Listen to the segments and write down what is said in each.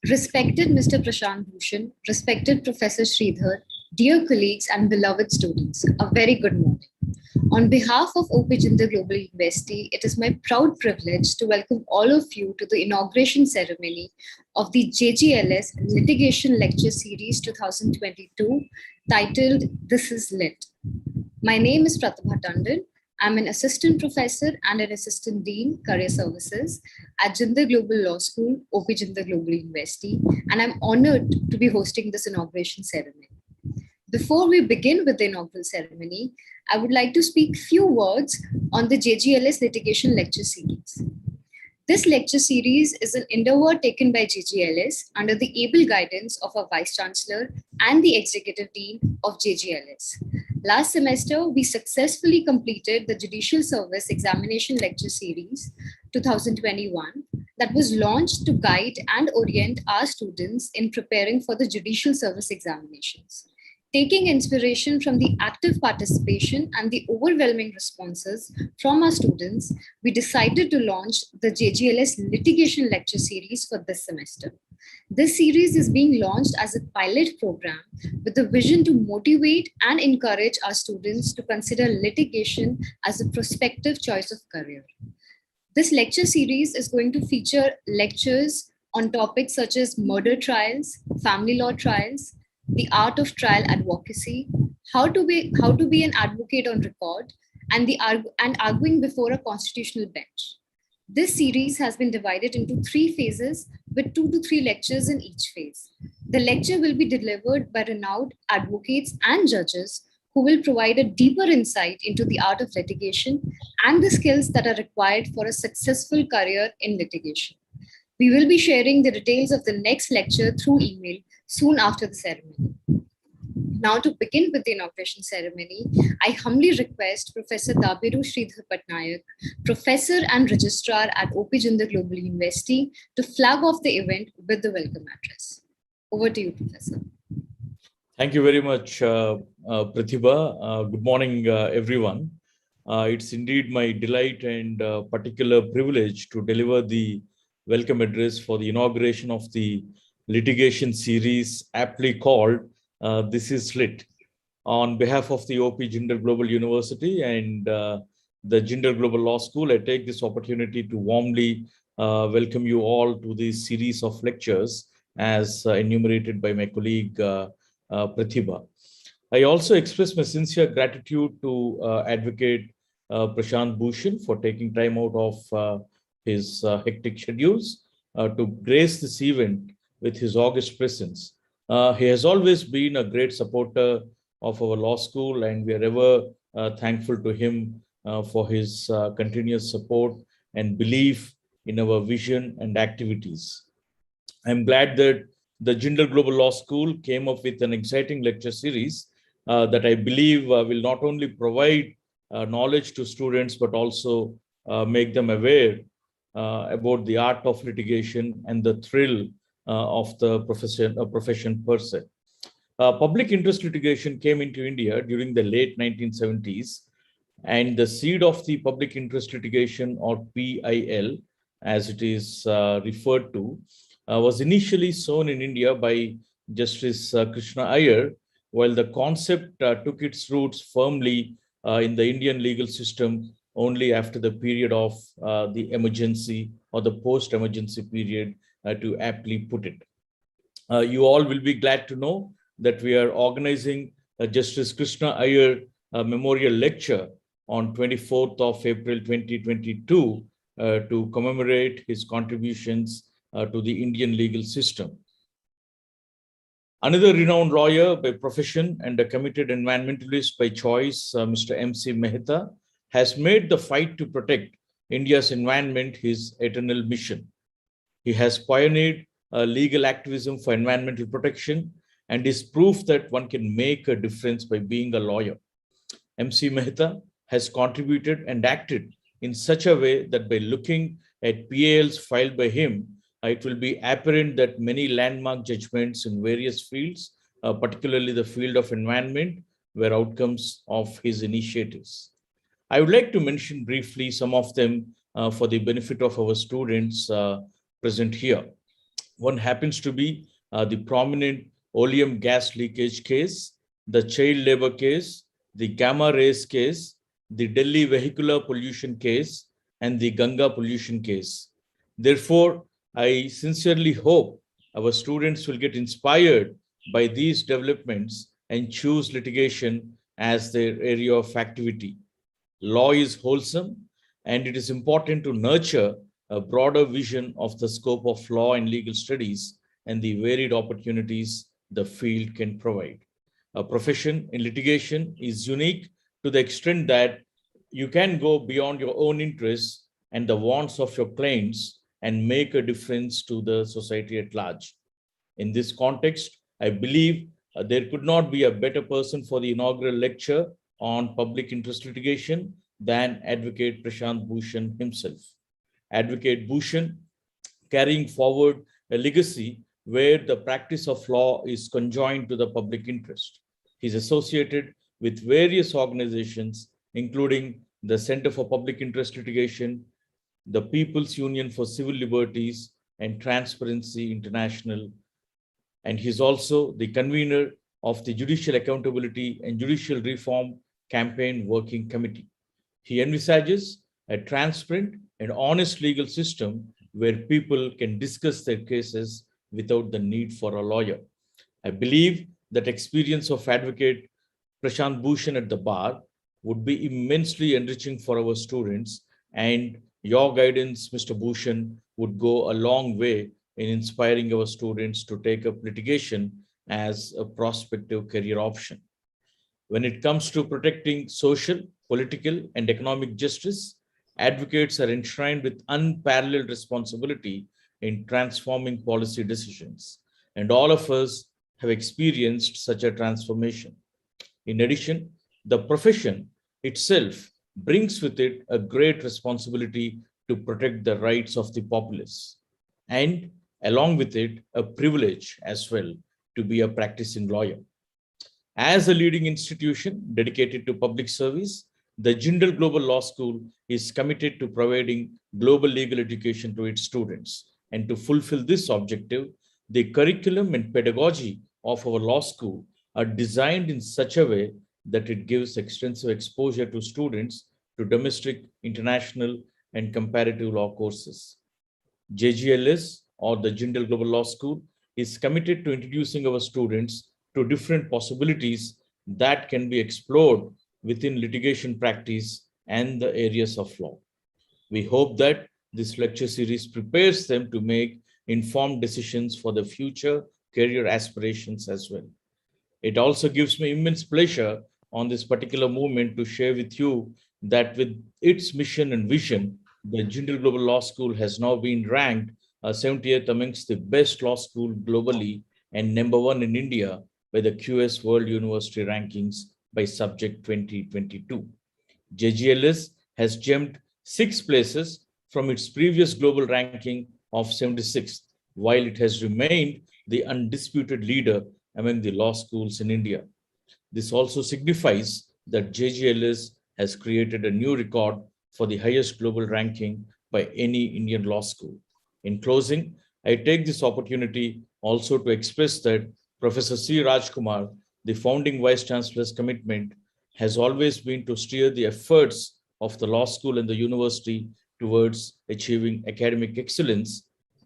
Respected Mr. Prashant Bhushan, respected Professor Sridhar, dear colleagues and beloved students, a very good morning. On behalf of OP Jindal Global University, it is my proud privilege to welcome all of you to the inauguration ceremony of the Jgls Litigation Lecture Series 2022, titled This is Lit. My name is Pratibha Tandon. I'm an assistant professor and an assistant dean, career services at Jindal Global Law School, OP Jindal Global University, and I'm honored to be hosting this inauguration ceremony. Before we begin with the inaugural ceremony, I would like to speak few words on the Jgls Litigation Lecture Series. This lecture series is an endeavor taken by Jgls under the able guidance of our Vice Chancellor and the Executive Dean of Jgls. Last semester, we successfully completed the Judicial Service Examination Lecture Series 2021 that was launched to guide and orient our students in preparing for the Judicial Service Examinations. Taking inspiration from the active participation and the overwhelming responses from our students, we decided to launch the Jgls Litigation Lecture Series for this semester. This series is being launched as a pilot program with the vision to motivate and encourage our students to consider litigation as a prospective choice of career. This lecture series is going to feature lectures on topics such as murder trials, family law trials, the art of trial advocacy, how to be an advocate on record, and arguing before a constitutional bench. This series has been divided into 3 phases with 2 to 3 lectures in each phase. The lecture will be delivered by renowned advocates and judges who will provide a deeper insight into the art of litigation and the skills that are required for a successful career in litigation. We will be sharing the details of the next lecture through email soon after the ceremony. Now, to begin with the inauguration ceremony, I humbly request Professor Dabiru Sridhar Patnaik, Professor and Registrar at OP Jindal Global University, to flag off the event with the welcome address. Over to you, Professor. Thank you very much, Pratibha. Good morning, everyone. It's indeed my delight and particular privilege to deliver the welcome address for the inauguration of the litigation series aptly called This is Lit. On behalf of the OP Jindal Global University and the Jindal Global Law School, I take this opportunity to warmly welcome you all to this series of lectures as enumerated by my colleague Pratibha. I also express my sincere gratitude to Advocate Prashant Bhushan for taking time out of his hectic schedules to grace this event with his august presence. He has always been a great supporter of our law school, and we are ever thankful to him for his continuous support and belief in our vision and activities. I'm glad that the Jindal Global Law School came up with an exciting lecture series that I believe will not only provide knowledge to students, but also make them aware about the art of litigation and the thrill of the profession per se. Public interest litigation came into India during the late 1970s, and the seed of the public interest litigation, or PIL, as it is referred to, was initially sown in India by Justice Krishna Iyer, while the concept took its roots firmly in the Indian legal system only after the period of the emergency or the post-emergency period, to aptly put it. You all will be glad to know that we are organizing Justice Krishna Iyer Memorial Lecture on 24th of April 2022 to commemorate his contributions to the Indian legal system. Another renowned lawyer by profession and a committed environmentalist by choice, Mr. MC Mehta, has made the fight to protect India's environment his eternal mission. He has pioneered legal activism for environmental protection and is proof that one can make a difference by being a lawyer. MC Mehta has contributed and acted in such a way that by looking at PALs filed by him, it will be apparent that many landmark judgments in various fields, particularly the field of environment, were outcomes of his initiatives. I would like to mention briefly some of them for the benefit of our students present here. One happens to be the prominent oleum gas leakage case, the child labor case, the gamma rays case, the Delhi vehicular pollution case, and the Ganga pollution case. Therefore, I sincerely hope our students will get inspired by these developments and choose litigation as their area of activity. Law is wholesome, and it is important to nurture a broader vision of the scope of law and legal studies and the varied opportunities the field can provide. A profession in litigation is unique to the extent that you can go beyond your own interests and the wants of your clients and make a difference to the society at large. In this context, I believe there could not be a better person for the inaugural lecture on public interest litigation than Advocate Prashant Bhushan himself. Advocate Bhushan carrying forward a legacy where the practice of law is conjoined to the public interest. He's associated with various organizations, including the Center for Public Interest Litigation, the People's Union for Civil Liberties, and Transparency International. And he's also the convener of the Judicial Accountability and Judicial Reform Campaign Working Committee. He envisages a transparent and honest legal system where people can discuss their cases without the need for a lawyer. I believe that experience of Advocate Prashant Bhushan at the bar would be immensely enriching for our students, and your guidance, Mr. Bhushan, would go a long way in inspiring our students to take up litigation as a prospective career option. When it comes to protecting social, political, and economic justice, advocates are enshrined with unparalleled responsibility in transforming policy decisions. And all of us have experienced such a transformation. In addition, the profession itself brings with it a great responsibility to protect the rights of the populace, and along with it, a privilege as well to be a practicing lawyer. As a leading institution dedicated to public service, the Jindal Global Law School is committed to providing global legal education to its students. And to fulfill this objective, the curriculum and pedagogy of our law school are designed in such a way that it gives extensive exposure to students to domestic, international, and comparative law courses. Jgls, or the Jindal Global Law School, is committed to introducing our students to different possibilities that can be explored within litigation practice and the areas of law. We hope that this lecture series prepares them to make informed decisions for the future career aspirations as well. It also gives me immense pleasure on this particular moment to share with you that with its mission and vision, the Jindal Global Law School has now been ranked 70th amongst the best law school globally and number one in India by the QS World University Rankings by Subject 2022. Jgls has jumped 6 places from its previous global ranking of 76th, while it has remained the undisputed leader among the law schools in India. This also signifies that Jgls has created a new record for the highest global ranking by any Indian law school. In closing, I take this opportunity also to express that Professor C. Rajkumar, the founding Vice Chancellor's commitment has always been to steer the efforts of the law school and the university towards achieving academic excellence,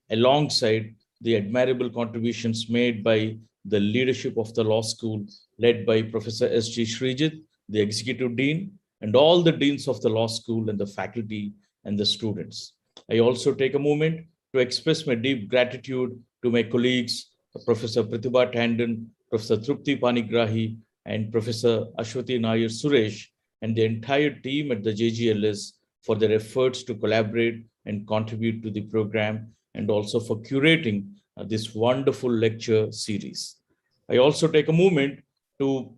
alongside the admirable contributions made by the leadership of the law school, led by Professor S.G. Srijit, the executive dean, and all the deans of the law school and the faculty and the students. I also take a moment to express my deep gratitude to my colleagues, Professor Pratibha Tandon, Professor Trupti Panigrahi, and Professor Ashwati Nair Suresh, and the entire team at the JGLS for their efforts to collaborate and contribute to the program, and also for curating this wonderful lecture series. I also take a moment to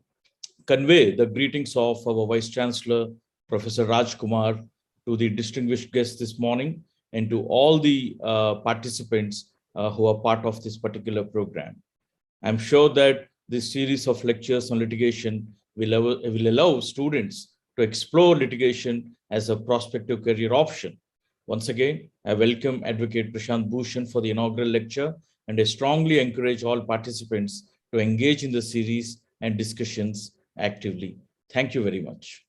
convey the greetings of our Vice Chancellor, Professor Raj Kumar, to the distinguished guests this morning, and to all the participants who are part of this particular program. I'm sure that this series of lectures on litigation will allow students to explore litigation as a prospective career option. Once again, I welcome Advocate Prashant Bhushan for the inaugural lecture and I strongly encourage all participants to engage in the series and discussions actively. Thank you very much.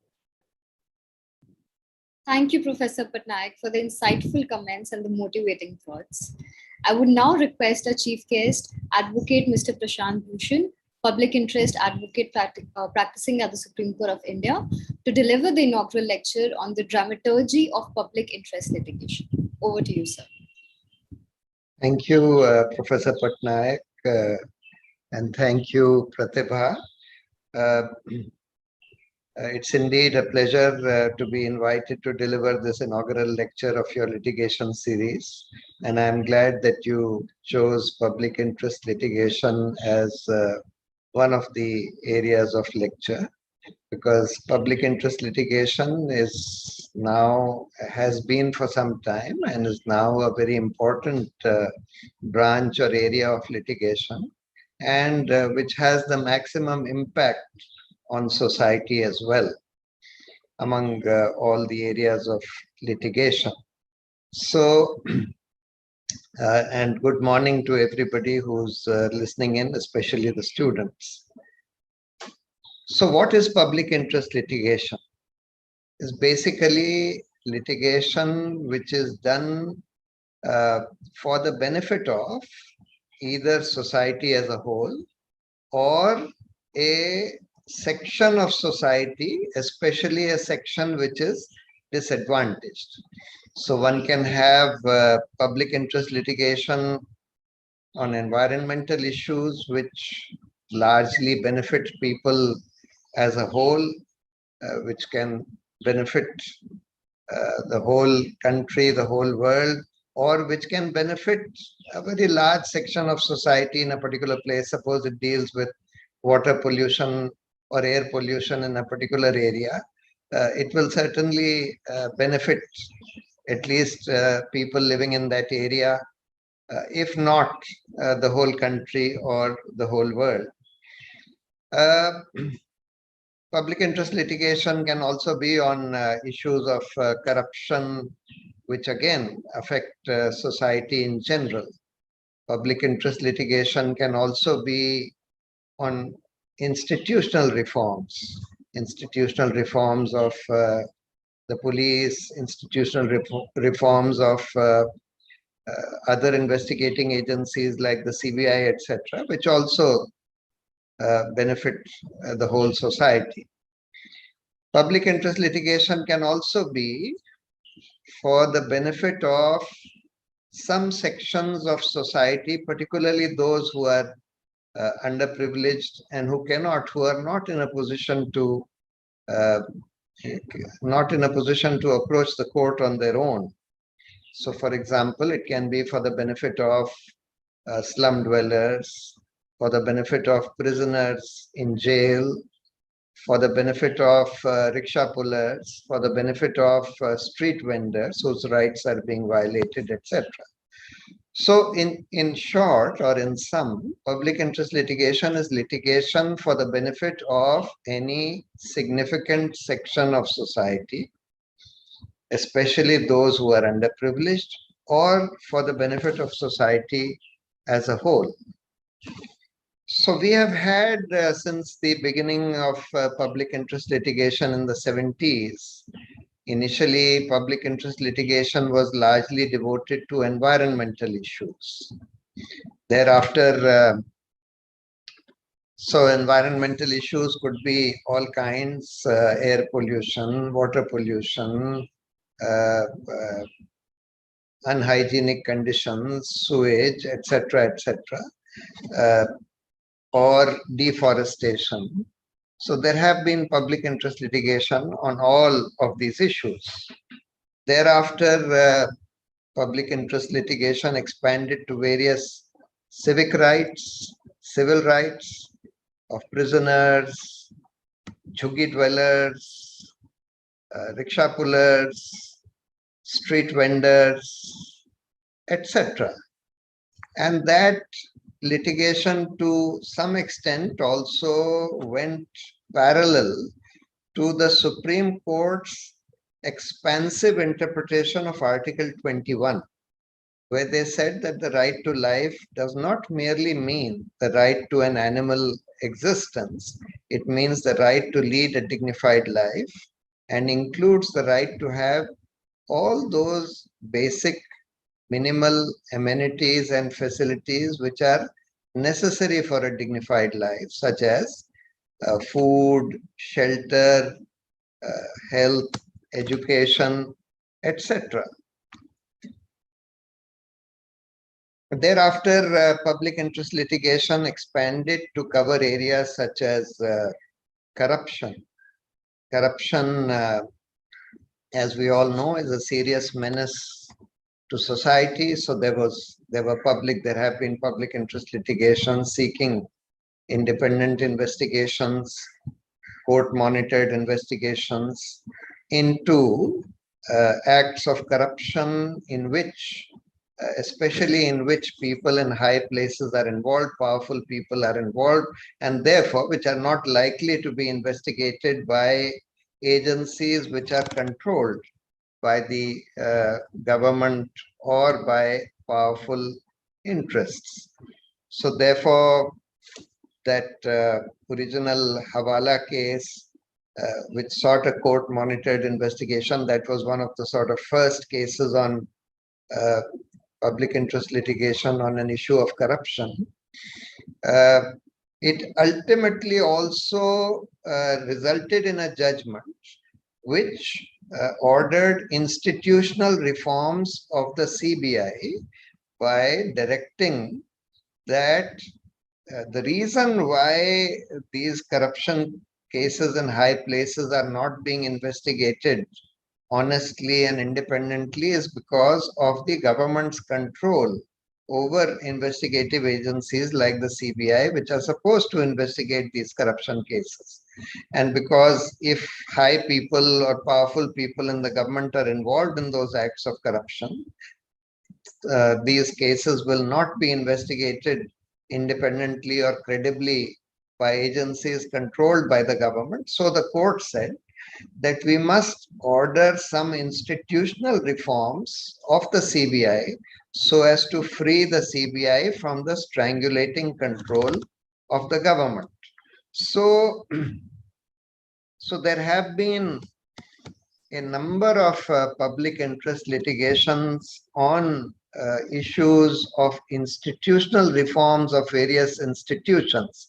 Thank you, Professor Patnaik, for the insightful comments and the motivating thoughts. I would now request our chief guest, Advocate Mr. Prashant Bhushan, public interest advocate practicing at the Supreme Court of India, to deliver the inaugural lecture on the dramaturgy of public interest litigation. Over to you, sir. Thank you, Professor Patnaik, and thank you, Pratibha. It's indeed a pleasure to be invited to deliver this inaugural lecture of your litigation series. And I'm glad that you chose public interest litigation as one of the areas of lecture, because public interest litigation has been for some time and is now a very important branch or area of litigation, and which has the maximum impact on society as well among all the areas of litigation. So, and good morning to everybody who's listening in, especially the students. So what is public interest litigation? It's basically litigation which is done for the benefit of either society as a whole or a section of society, especially a section which is disadvantaged. So one can have public interest litigation on environmental issues which largely benefit people as a whole, which can benefit the whole country, the whole world, or which can benefit a very large section of society in a particular place. Suppose it deals with water pollution or air pollution in a particular area, it will certainly benefit at least people living in that area, if not the whole country or the whole world. Public interest litigation can also be on issues of corruption, which again affect society in general. Public interest litigation can also be on institutional reforms of the police, institutional reforms of other investigating agencies like the CBI, etc., which also benefit the whole society. Public interest litigation can also be for the benefit of some sections of society, particularly those who are underprivileged and who are not in a position to approach the court on their own. So, for example, it can be for the benefit of slum dwellers, for the benefit of prisoners in jail, for the benefit of rickshaw pullers, for the benefit of street vendors whose rights are being violated, etc. So in short, or in sum, public interest litigation is litigation for the benefit of any significant section of society, especially those who are underprivileged, or for the benefit of society as a whole. So we have had, since the beginning of public interest litigation in the 70s, initially public interest litigation was largely devoted to environmental issues. Thereafter, so environmental issues could be all kinds, air pollution, water pollution, unhygienic conditions, sewage, etc., or deforestation. So there have been public interest litigation on all of these issues. Thereafter, public interest litigation expanded to various civic rights, civil rights of prisoners, jhuggi dwellers, rickshaw pullers, street vendors, etc. And that litigation to some extent also went parallel to the Supreme Court's expansive interpretation of Article 21. where they said that the right to life does not merely mean the right to an animal existence. It means the right to lead a dignified life and includes the right to have all those basic minimal amenities and facilities which are necessary for a dignified life, such as food, shelter, health, education, etc. Thereafter, public interest litigation expanded to cover areas such as corruption. Corruption, as we all know, is a serious menace to society. So there have been public interest litigation seeking independent investigations, court-monitored investigations into acts of corruption in which, especially in which people in high places are involved, powerful people are involved, and therefore which are not likely to be investigated by agencies which are controlled by the government or by powerful interests. So therefore, that original Hawala case, which sought a court-monitored investigation, that was one of the sort of first cases on public interest litigation on an issue of corruption. It ultimately also resulted in a judgment which ordered institutional reforms of the CBI by directing that the reason why these corruption cases in high places are not being investigated honestly and independently is because of the government's control over investigative agencies like the CBI, which are supposed to investigate these corruption cases. And because if high people or powerful people in the government are involved in those acts of corruption, these cases will not be investigated independently or credibly by agencies controlled by the government. So the court said that we must order some institutional reforms of the CBI so as to free the CBI from the strangulating control of the government. So there have been a number of public interest litigations on issues of institutional reforms of various institutions.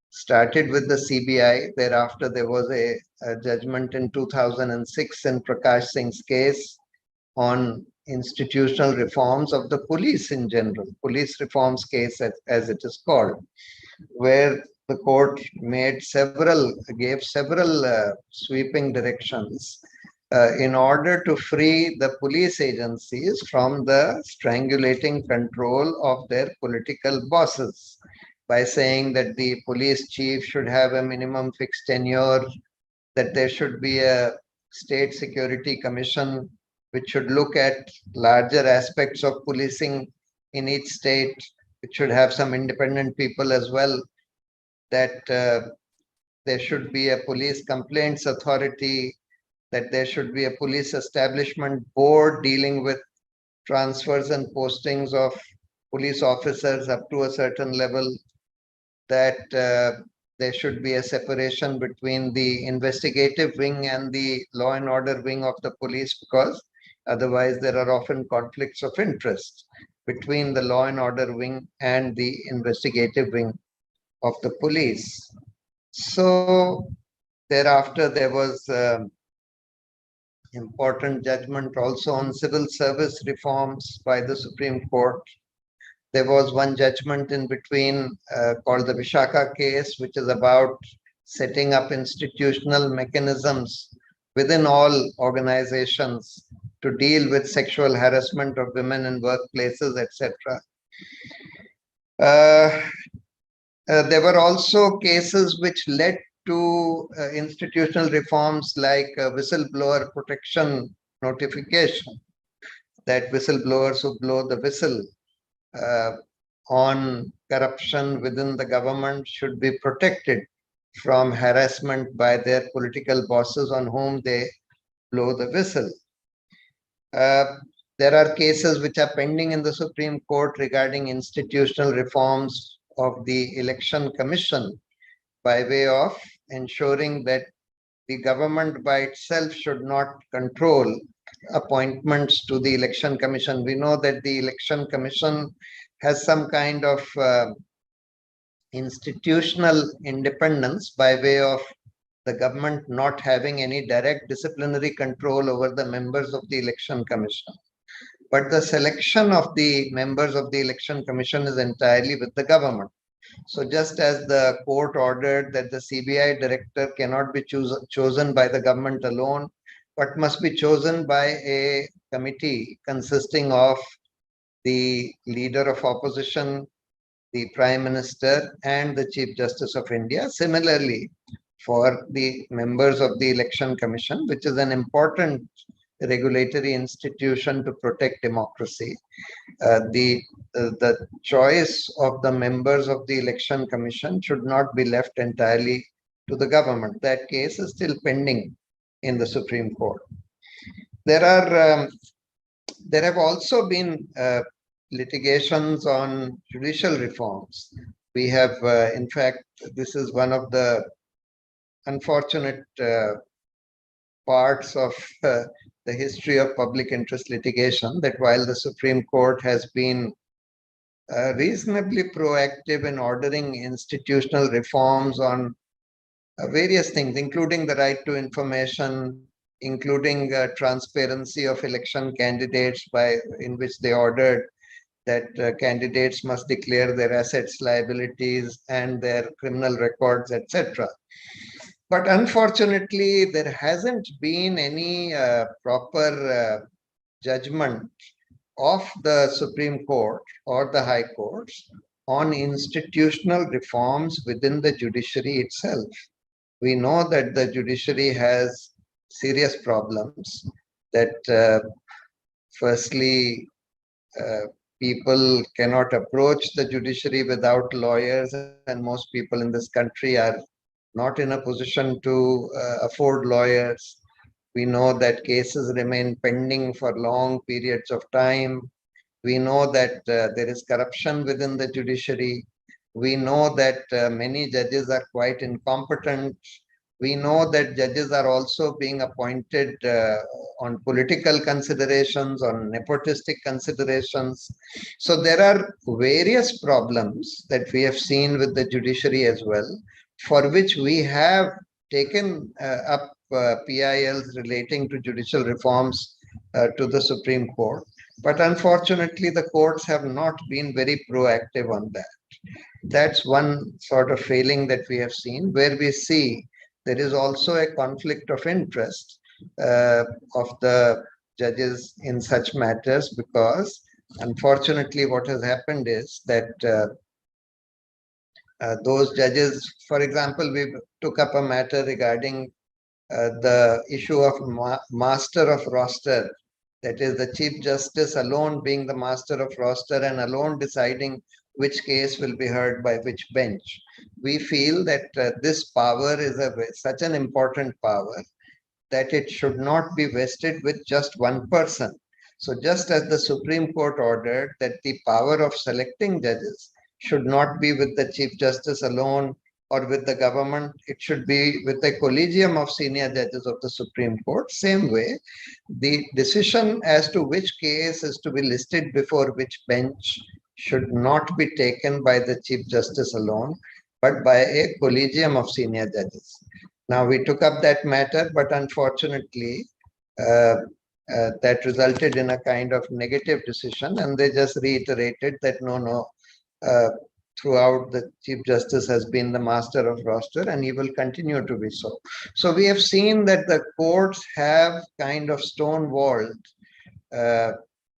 Started with the CBI. Thereafter, there was a judgment in 2006 in Prakash Singh's case on institutional reforms of the police in general, police reforms case as it is called, where the court gave several sweeping directions in order to free the police agencies from the strangulating control of their political bosses, by saying that the police chief should have a minimum fixed tenure, that there should be a state security commission which should look at larger aspects of policing in each state, which should have some independent people as well, that there should be a police complaints authority, that there should be a police establishment board dealing with transfers and postings of police officers up to a certain level, that there should be a separation between the investigative wing and the law and order wing of the police, because otherwise there are often conflicts of interest between the law and order wing and the investigative wing of the police. So thereafter there was important judgment also on civil service reforms by the Supreme Court. There was one judgment in between called the Vishaka case, which is about setting up institutional mechanisms within all organizations to deal with sexual harassment of women in workplaces, etc. There were also cases which led to institutional reforms like whistleblower protection notification, that whistleblowers who blow the whistle on corruption within the government should be protected from harassment by their political bosses on whom they blow the whistle. There are cases which are pending in the Supreme Court regarding institutional reforms of the Election Commission by way of ensuring that the government by itself should not control appointments to the Election Commission. We know that the Election Commission has some kind of institutional independence by way of the government not having any direct disciplinary control over the members of the Election Commission. But the selection of the members of the Election Commission is entirely with the government. So just as the court ordered that the CBI director cannot be chosen by the government alone, but must be chosen by a committee consisting of the leader of opposition, the Prime Minister, and the Chief Justice of India. Similarly, for the members of the Election Commission, which is an important regulatory institution to protect democracy, the choice of the members of the Election Commission should not be left entirely to the government. That case is still pending in the Supreme Court. There have also been litigations on judicial reforms. We have, in fact, this is one of the unfortunate parts of the history of public interest litigation, that while the Supreme Court has been reasonably proactive in ordering institutional reforms on various things, including the right to information, including transparency of election candidates, in which they ordered that candidates must declare their assets, liabilities, and their criminal records, etc. But unfortunately, there hasn't been any proper judgment of the Supreme Court or the High Courts on institutional reforms within the judiciary itself. We know that the judiciary has serious problems, that firstly, people cannot approach the judiciary without lawyers, and most people in this country are not in a position to afford lawyers. We know that cases remain pending for long periods of time. We know that there is corruption within the judiciary. We know that many judges are quite incompetent. We know that judges are also being appointed on political considerations, on nepotistic considerations. So there are various problems that we have seen with the judiciary as well, for which we have taken up PILs relating to judicial reforms to the Supreme Court. But unfortunately, the courts have not been very proactive on that. That's one sort of failing that we have seen, where we see there is also a conflict of interest of the judges in such matters, because unfortunately what has happened is that those judges, for example, we took up a matter regarding the issue of master of roster, that is the Chief Justice alone being the master of roster and alone deciding which case will be heard by which bench. We feel that this power is such an important power that it should not be vested with just one person. So just as the Supreme Court ordered that the power of selecting judges should not be with the Chief Justice alone or with the government, it should be with the collegium of senior judges of the Supreme Court. Same way, the decision as to which case is to be listed before which bench should not be taken by the Chief Justice alone, but by a collegium of senior judges. Now, we took up that matter, but unfortunately, that resulted in a kind of negative decision, and they just reiterated that no, throughout the Chief Justice has been the master of roster and he will continue to be so. So we have seen that the courts have kind of stonewalled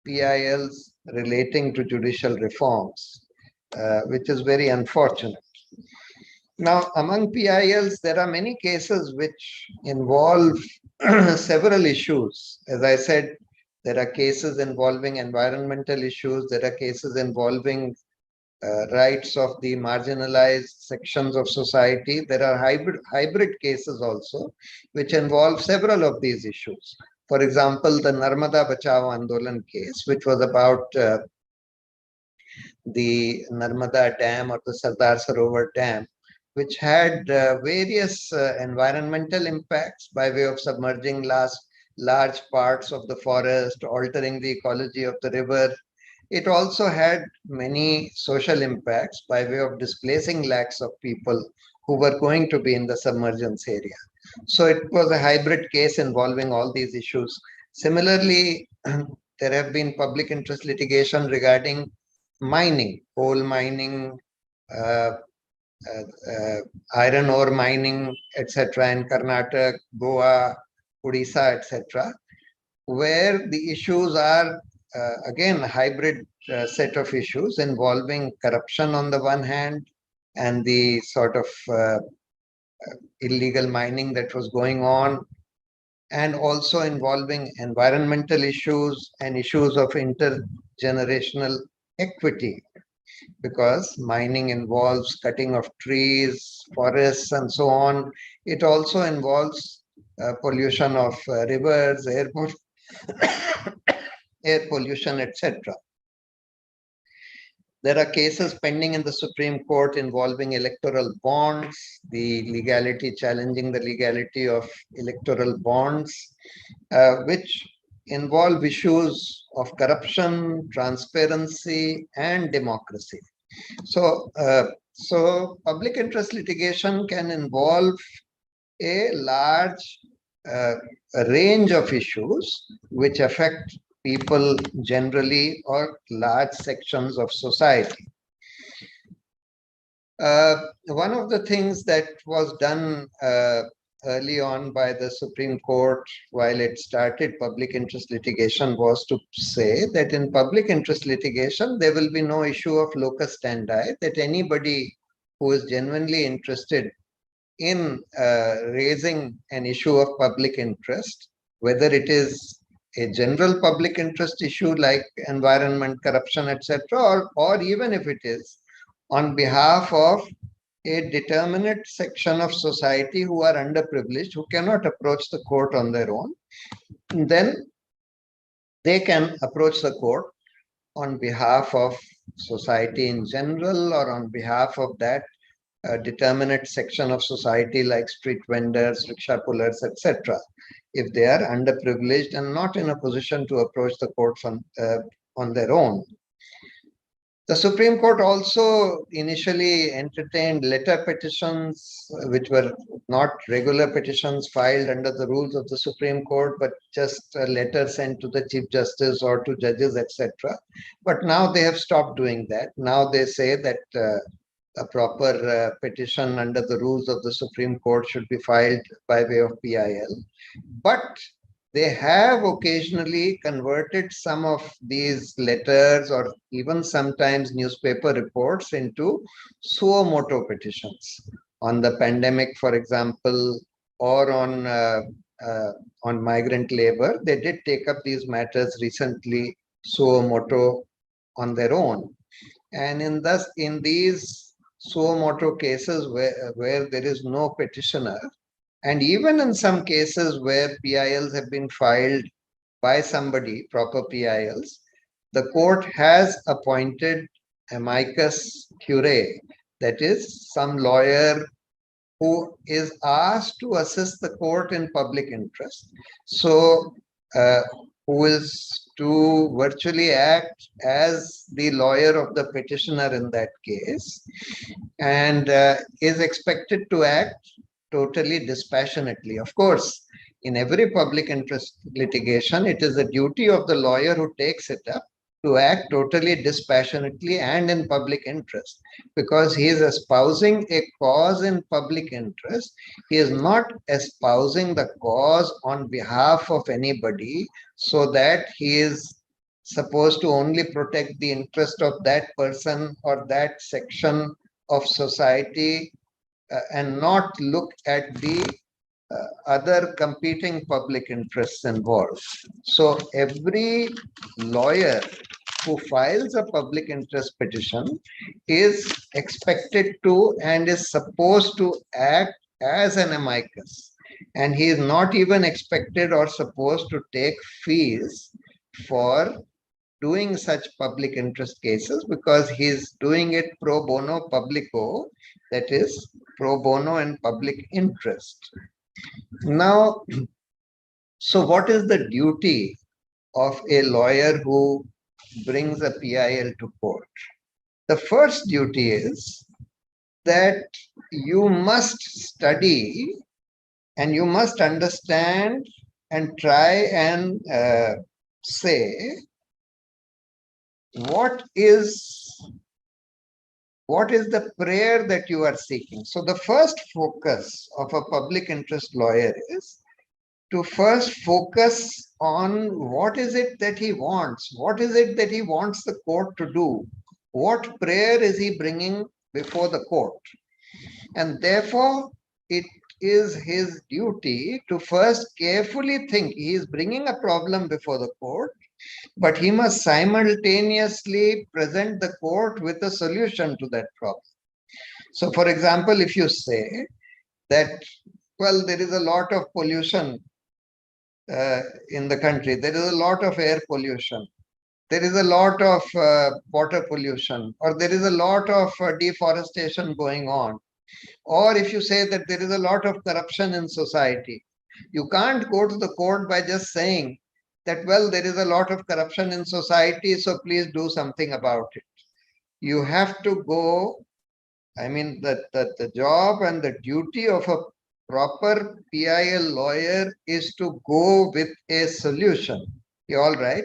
PILs relating to judicial reforms, which is very unfortunate. Now, among PILs, there are many cases which involve several issues. As I said, there are cases involving environmental issues. There are cases involving rights of the marginalized sections of society. There are hybrid cases also, which involve several of these issues. For example, the Narmada Bachao Andolan case, which was about the Narmada Dam or the Sardar Sarovar Dam, which had various environmental impacts by way of submerging large parts of the forest, altering the ecology of the river. It also had many social impacts by way of displacing lakhs of people who were going to be in the submergence area. So it was a hybrid case involving all these issues. Similarly, there have been public interest litigation regarding mining, coal mining, uh, iron ore mining, etc. in Karnataka, Goa, Odisha, etc., where the issues are again a hybrid set of issues involving corruption on the one hand and the sort of illegal mining that was going on, and also involving environmental issues and issues of intergenerational equity, because mining involves cutting of trees, forests, and so on. It also involves pollution of rivers, air pollution, etc. There are cases pending in the Supreme Court involving electoral bonds, challenging the legality of electoral bonds, which involve issues of corruption, transparency, and democracy. So public interest litigation can involve a large range of issues which affect people generally or large sections of society. One of the things that was done early on by the Supreme Court while it started public interest litigation was to say that in public interest litigation, there will be no issue of locus standi, that anybody who is genuinely interested in raising an issue of public interest, whether it is a general public interest issue like environment, corruption, etc., or even if it is on behalf of a determinate section of society who are underprivileged, who cannot approach the court on their own, then they can approach the court on behalf of society in general or on behalf of that determinate section of society like street vendors, rickshaw pullers, etc., if they are underprivileged and not in a position to approach the courts on their own. The Supreme Court also initially entertained letter petitions, which were not regular petitions filed under the rules of the Supreme Court, but just a letter sent to the Chief Justice or to judges, etc. But now they have stopped doing that. Now they say that a proper petition under the rules of the Supreme Court should be filed by way of PIL. But they have occasionally converted some of these letters or even sometimes newspaper reports into suo motu petitions on the pandemic, for example, or on migrant labor. They did take up these matters recently suo motu on their own. And in these suo motu cases where there is no petitioner, and even in some cases where PILs have been filed by somebody, proper PILs, the court has appointed amicus curiae, that is, some lawyer who is asked to assist the court in public interest. So, who is to virtually act as the lawyer of the petitioner in that case, and is expected to act totally dispassionately. Of course, in every public interest litigation, it is the duty of the lawyer who takes it up to act totally dispassionately and in public interest, because he is espousing a cause in public interest. He is not espousing the cause on behalf of anybody, so that he is supposed to only protect the interest of that person or that section of society and not look at the other competing public interests involved. So every lawyer who files a public interest petition is expected to and is supposed to act as an amicus. and he is not even expected or supposed to take fees for doing such public interest cases, because he is doing it pro bono publico, that is pro bono and public interest. Now, so what is the duty of a lawyer who brings a PIL to court? The first duty is that you must study and you must understand and try and say what is the prayer that you are seeking. So the first focus of a public interest lawyer is to first focus on what is it that he wants, what is it that he wants the court to do, what prayer is he bringing before the court. And therefore, it is his duty to first carefully think. He is bringing a problem before the court, but he must simultaneously present the court with a solution to that problem. So, for example, if you say that, well, there is a lot of pollution in the country, there is a lot of air pollution, there is a lot of water pollution, or there is a lot of deforestation going on, or if you say that there is a lot of corruption in society, you can't go to the court by just saying that, well, there is a lot of corruption in society, so please do something about it. You have to go, I mean, the job and the duty of a proper PIL lawyer is to go with a solution. You all right?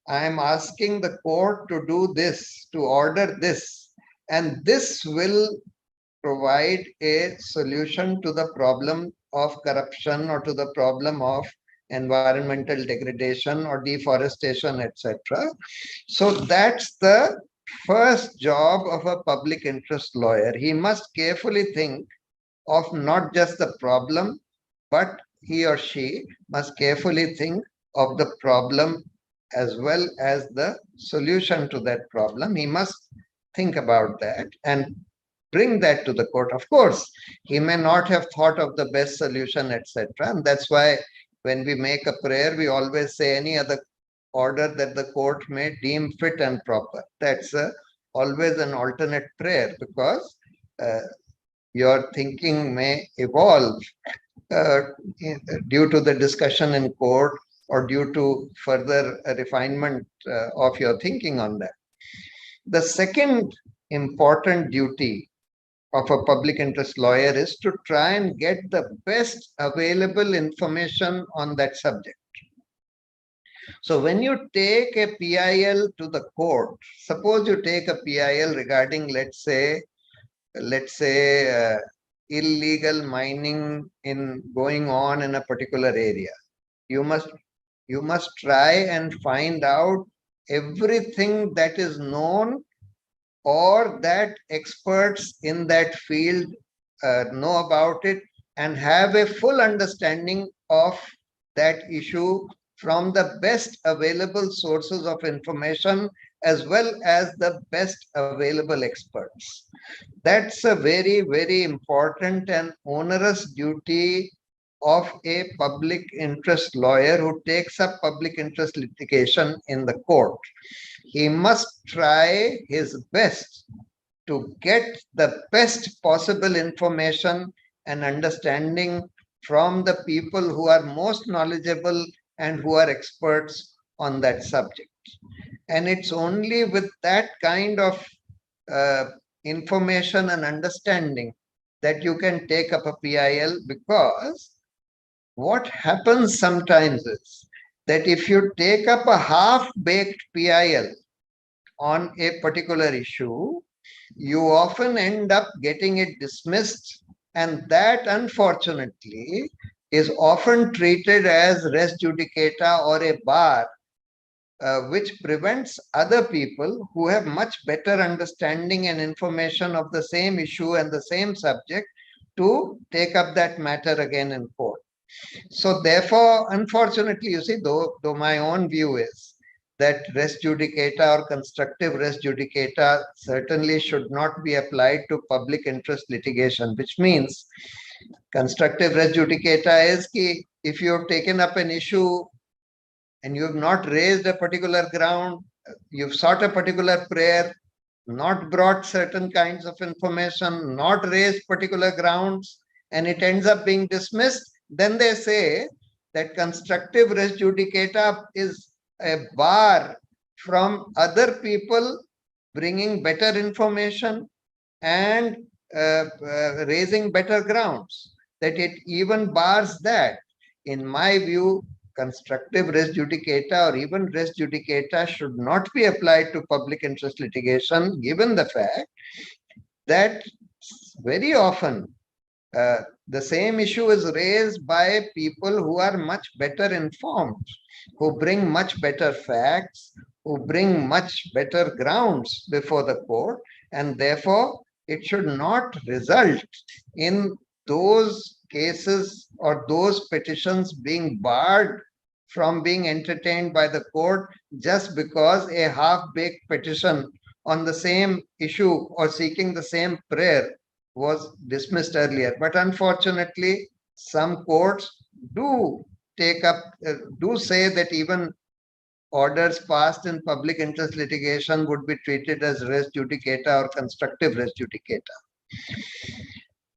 I am asking the court to do this, to order this, and this will provide a solution to the problem of corruption or to the problem of environmental degradation or deforestation, etc. So that's the first job of a public interest lawyer. He must carefully think of not just the problem, but he or she must carefully think of the problem as well as the solution to that problem. He must think about that and bring that to the court. Of course, he may not have thought of the best solution, etc. And that's why when we make a prayer, we always say any other order that the court may deem fit and proper. That's always an alternate prayer, because your thinking may evolve due to the discussion in court or due to further refinement of your thinking on that. The second important duty of a public interest lawyer is to try and get the best available information on that subject. So when you take a PIL to the court, suppose you take a PIL regarding, let's say, illegal mining going on in a particular area. You must try and find out everything that is known or that experts in that field know about it, and have a full understanding of that issue from the best available sources of information as well as the best available experts. That's a very, very important and onerous duty of a public interest lawyer who takes up public interest litigation in the court. He must try his best to get the best possible information and understanding from the people who are most knowledgeable and who are experts on that subject. And it's only with that kind of information and understanding that you can take up a PIL, because what happens sometimes is that if you take up a half-baked PIL on a particular issue, you often end up getting it dismissed, and that unfortunately is often treated as res judicata or a bar, which prevents other people who have much better understanding and information of the same issue and the same subject to take up that matter again in court. So therefore, unfortunately, you see, though my own view is that res judicata or constructive res judicata certainly should not be applied to public interest litigation, which means Constructive res judicata is ki if you have taken up an issue and you have not raised a particular ground, you've sought a particular prayer, not brought certain kinds of information, not raised particular grounds, and it ends up being dismissed, then they say that constructive res judicata is a bar from other people bringing better information and raising better grounds, that it even bars that. In my view, constructive res judicata or even res judicata should not be applied to public interest litigation, given the fact that very often the same issue is raised by people who are much better informed, who bring much better facts, who bring much better grounds before the court, and therefore it should not result in those cases or those petitions being barred from being entertained by the court just because a half-baked petition on the same issue or seeking the same prayer was dismissed earlier. But unfortunately, some courts do take up, do say that even orders passed in public interest litigation would be treated as res judicata or constructive res judicata.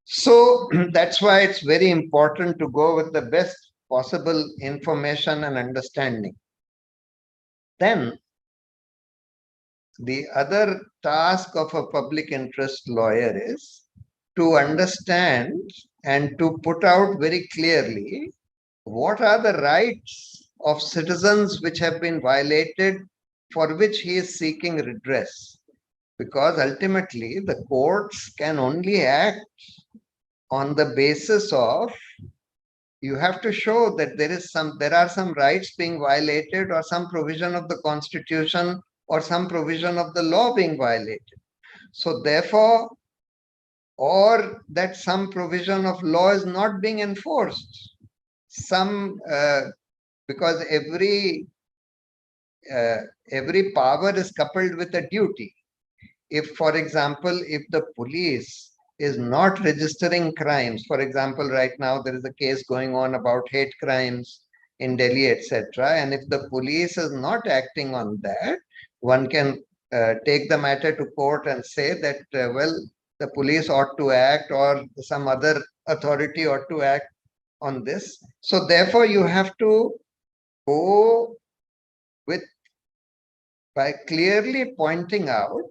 So that's why it's very important to go with the best possible information and understanding. Then the other task of a public interest lawyer is to understand and to put out very clearly what are the rights of citizens which have been violated, for which he is seeking redress. Because ultimately the courts can only act on the basis of, you have to show that there are some rights being violated, or some provision of the Constitution or some provision of the law being violated. So therefore, or that some provision of law is not being enforced. Because every power is coupled with a duty. If, for example, if the police is not registering crimes, for example, right now there is a case going on about hate crimes in Delhi, etc., and if the police is not acting on that, one can take the matter to court and say that, well, the police ought to act, or some other authority ought to act on this. So therefore, you have to go with, by clearly pointing out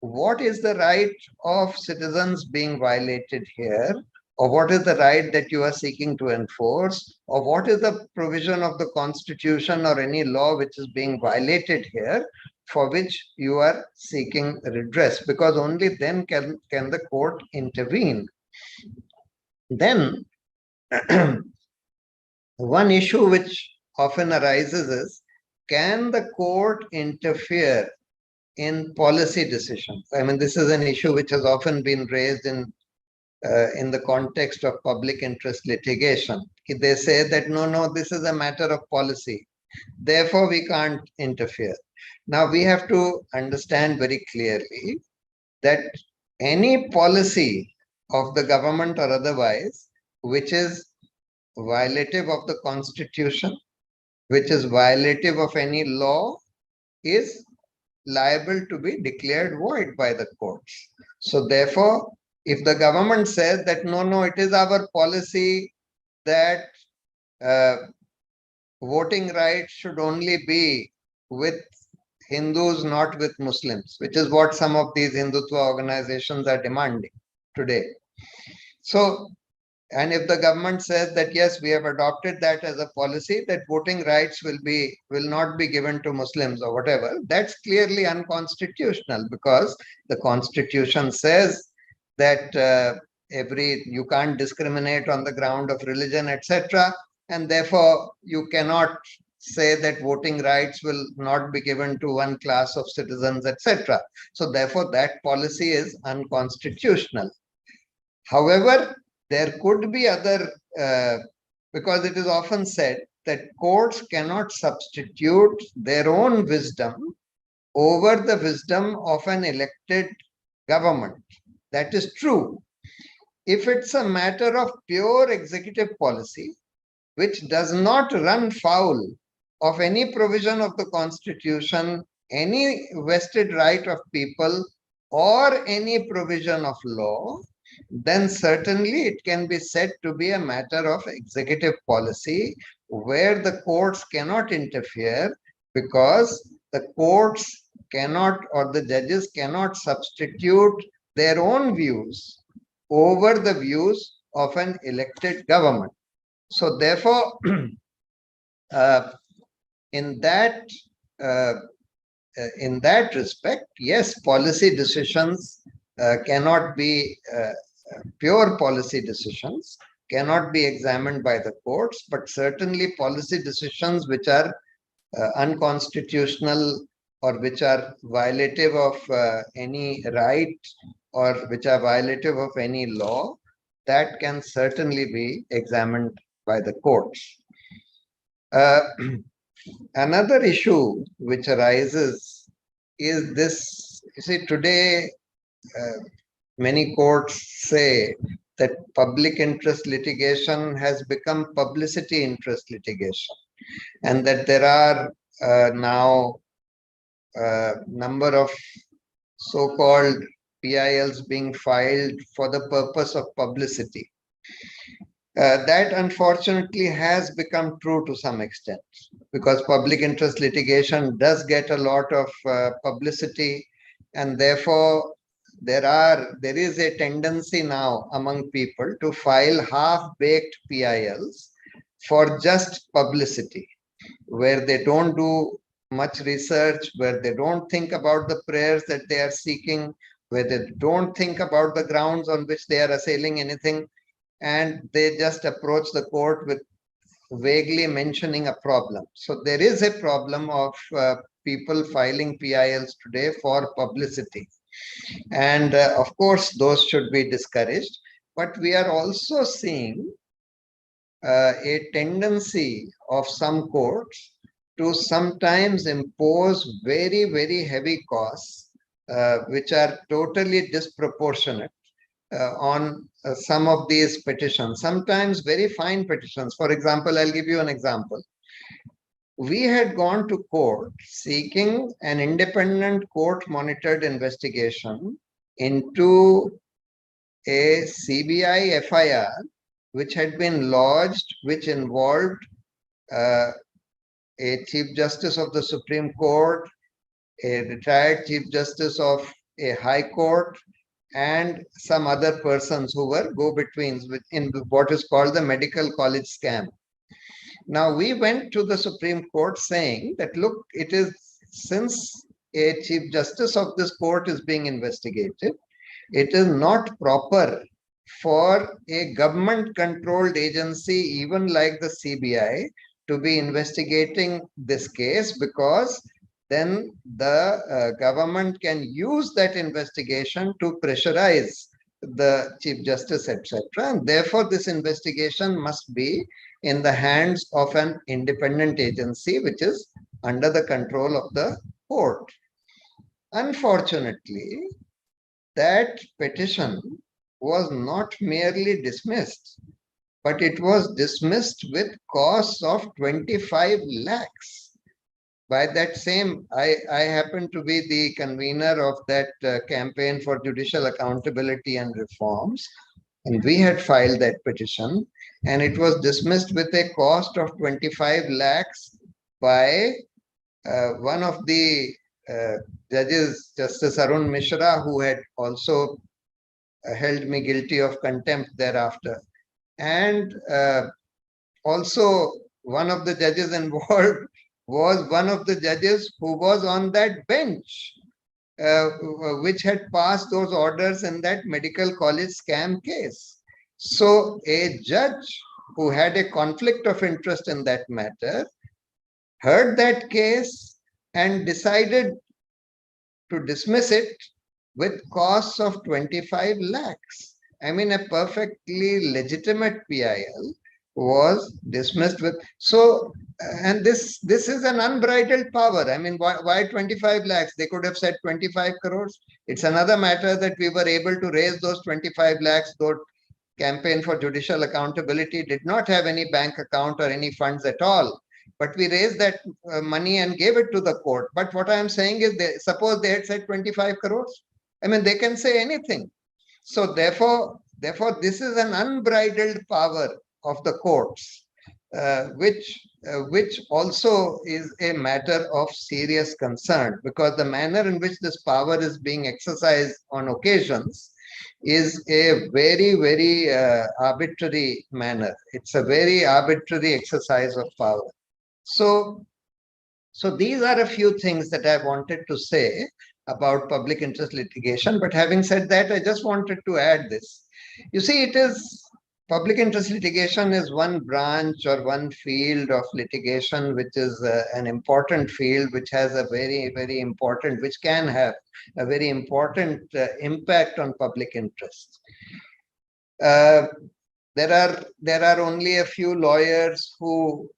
what is the right of citizens being violated here, or what is the right that you are seeking to enforce, or what is the provision of the Constitution or any law which is being violated here, for which you are seeking redress, because only then can the court intervene. Then one issue which often arises is, can the court interfere in policy decisions? I mean, this is an issue which has often been raised in the context of public interest litigation. They say that no, this is a matter of policy, therefore we can't interfere. Now we have to understand very clearly that any policy of the government or otherwise which is violative of the Constitution, which is violative of any law, is liable to be declared void by the courts. So therefore, if the government says that no, it is our policy that voting rights should only be with Hindus, not with Muslims, which is what some of these Hindutva organizations are demanding today. So, and if the government says that yes, we have adopted that as a policy, that voting rights will not be given to Muslims or whatever, that's clearly unconstitutional, because the Constitution says that you can't discriminate on the ground of religion, etc., and therefore you cannot say that voting rights will not be given to one class of citizens, etc. So therefore that policy is unconstitutional. However, there could be other, because it is often said that courts cannot substitute their own wisdom over the wisdom of an elected government. That is true. if it's a matter of pure executive policy, which does not run foul of any provision of the Constitution, any vested right of people, or any provision of law, then certainly it can be said to be a matter of executive policy where the courts cannot interfere, because the courts cannot, or the judges cannot substitute their own views over the views of an elected government. So therefore, in that respect, yes, policy decisions cannot be pure policy decisions cannot be examined by the courts, but certainly policy decisions which are unconstitutional or which are violative of any right or which are violative of any law, that can certainly be examined by the courts. Another issue which arises is this. You see, today many courts say that public interest litigation has become publicity interest litigation, and that there are now a number of so-called PILs being filed for the purpose of publicity. That unfortunately has become true to some extent, because public interest litigation does get a lot of publicity, and therefore there is a tendency now among people to file half-baked PILs for just publicity, where they don't do much research, where they don't think about the prayers that they are seeking, where they don't think about the grounds on which they are assailing anything, and they just approach the court with vaguely mentioning a problem. So there is a problem of people filing PILs today for publicity. And of course, those should be discouraged. But we are also seeing a tendency of some courts to sometimes impose very, very heavy costs, which are totally disproportionate on some of these petitions, sometimes very fine petitions. For example, I'll give you an example. We had gone to court seeking an independent court-monitored investigation into a CBI FIR which had been lodged, which involved a Chief Justice of the Supreme Court, a retired Chief Justice of a High Court, and some other persons who were go-betweens in what is called the medical college scam. Now, we went to the Supreme Court saying that, look, it is, since a Chief Justice of this court is being investigated, it is not proper for a government-controlled agency, even like the CBI, to be investigating this case, because then the government can use that investigation to pressurize the Chief Justice, etc. And therefore, this investigation must be in the hands of an independent agency, which is under the control of the court. Unfortunately, that petition was not merely dismissed, but it was dismissed with costs of 25 lakhs. By that same, I happen to be the convener of that campaign for judicial accountability and reforms. And we had filed that petition, and it was dismissed with a cost of 25 lakhs by one of the judges, Justice Arun Mishra, who had also held me guilty of contempt thereafter. And also, one of the judges involved was one of the judges who was on that bench, which had passed those orders in that medical college scam case. So a judge who had a conflict of interest in that matter heard that case and decided to dismiss it with costs of 25 lakhs. I mean, a perfectly legitimate PIL was dismissed with, so, and this is an unbridled power. I mean, why 25 lakhs? They could have said 25 crores. It's another matter that we were able to raise those 25 lakhs, though campaign for judicial accountability did not have any bank account or any funds at all. But we raised that money and gave it to the court. But what I am saying is, suppose they had said 25 crores. I mean, they can say anything. So therefore, this is an unbridled power of the courts, which also is a matter of serious concern, because the manner in which this power is being exercised on occasions is a very, very arbitrary manner. It's a very arbitrary exercise of power. So these are a few things that I wanted to say about public interest litigation. But having said that, I just wanted to add this. You see, public interest litigation is one branch or one field of litigation, which is an important field, which has a very, very important, which can have a very important impact on public interest. There are only a few lawyers who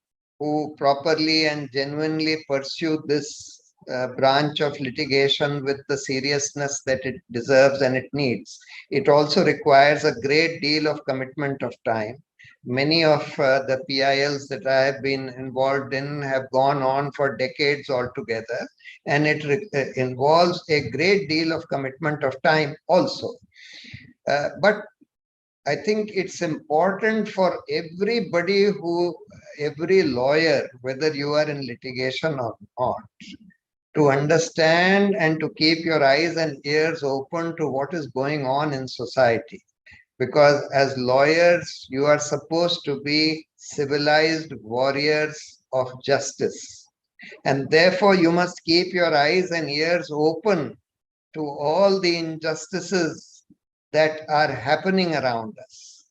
properly and genuinely pursue this branch of litigation with the seriousness that it deserves and it needs. It also requires a great deal of commitment of time. Many of the PILs that I have been involved in have gone on for decades altogether, and it involves a great deal of commitment of time also. But I think it's important for every lawyer, whether you are in litigation or not, to understand and to keep your eyes and ears open to what is going on in society. Because as lawyers, you are supposed to be civilized warriors of justice. And therefore, you must keep your eyes and ears open to all the injustices that are happening around us.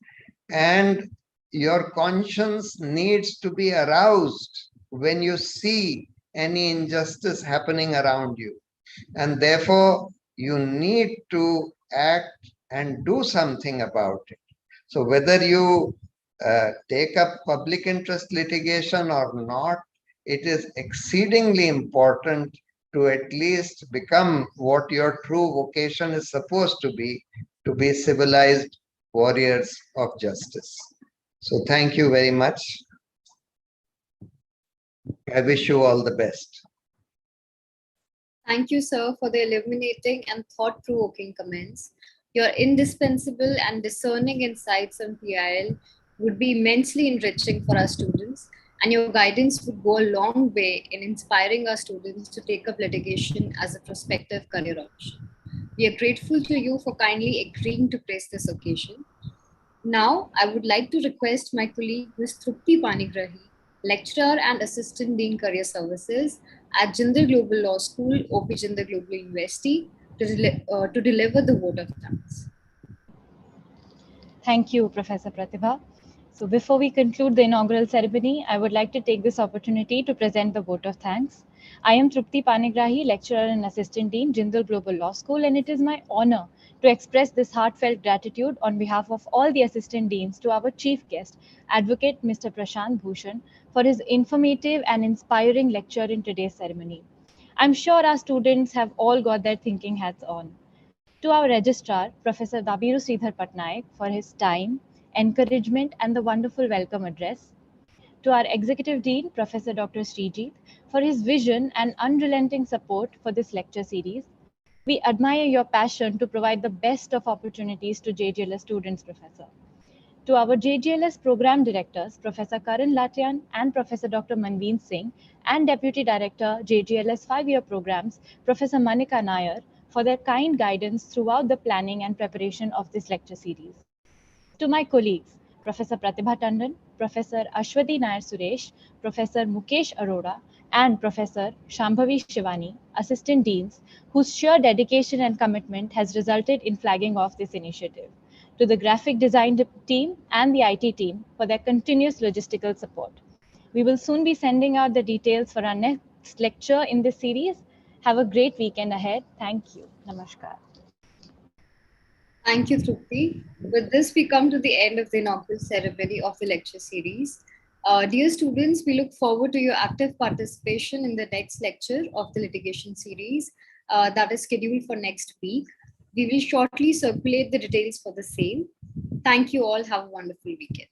And your conscience needs to be aroused when you see any injustice happening around you. And therefore, you need to act and do something about it. So whether you take up public interest litigation or not, it is exceedingly important to at least become what your true vocation is supposed to be civilized warriors of justice. So thank you very much. I wish you all the best. Thank you, sir, for the illuminating and thought-provoking comments. Your indispensable and discerning insights on PIL would be immensely enriching for our students, and your guidance would go a long way in inspiring our students to take up litigation as a prospective career option. We are grateful to you for kindly agreeing to grace this occasion. Now, I would like to request my colleague, Ms. Trupti Panigrahi, Lecturer and Assistant Dean Career Services at Jindal Global Law School, OP Jindal Global University, to deliver the vote of thanks. Thank you, Professor Pratibha. So before we conclude the inaugural ceremony, I would like to take this opportunity to present the vote of thanks. I am Trupti Panigrahi, Lecturer and Assistant Dean, Jindal Global Law School, and it is my honor to express this heartfelt gratitude on behalf of all the Assistant Deans to our Chief Guest, Advocate Mr. Prashant Bhushan, for his informative and inspiring lecture in today's ceremony. I'm sure our students have all got their thinking hats on. To our Registrar, Professor Dabiru Sridhar Patnaik, for his time, encouragement, and the wonderful welcome address. To our Executive Dean, Professor Dr. Srijit, for his vision and unrelenting support for this lecture series. We admire your passion to provide the best of opportunities to JGLS students, Professor. To our JGLS Program Directors, Professor Karan Latian and Professor Dr. Manveen Singh, and Deputy Director, JGLS 5-year programs, Professor Manika Nair, for their kind guidance throughout the planning and preparation of this lecture series. To my colleagues, Professor Pratibha Tandon, Professor Ashwati Nair Suresh, Professor Mukesh Arora, and Professor Shambhavi Shivani, Assistant Deans, whose sheer dedication and commitment has resulted in flagging off this initiative. To the graphic design team and the IT team for their continuous logistical support. We will soon be sending out the details for our next lecture in this series. Have a great weekend ahead. Thank you. Namaskar. Thank you, Trupti. With this, we come to the end of the inaugural ceremony of the lecture series. Dear students, we look forward to your active participation in the next lecture of the litigation series that is scheduled for next week. We will shortly circulate the details for the same. Thank you all. Have a wonderful weekend.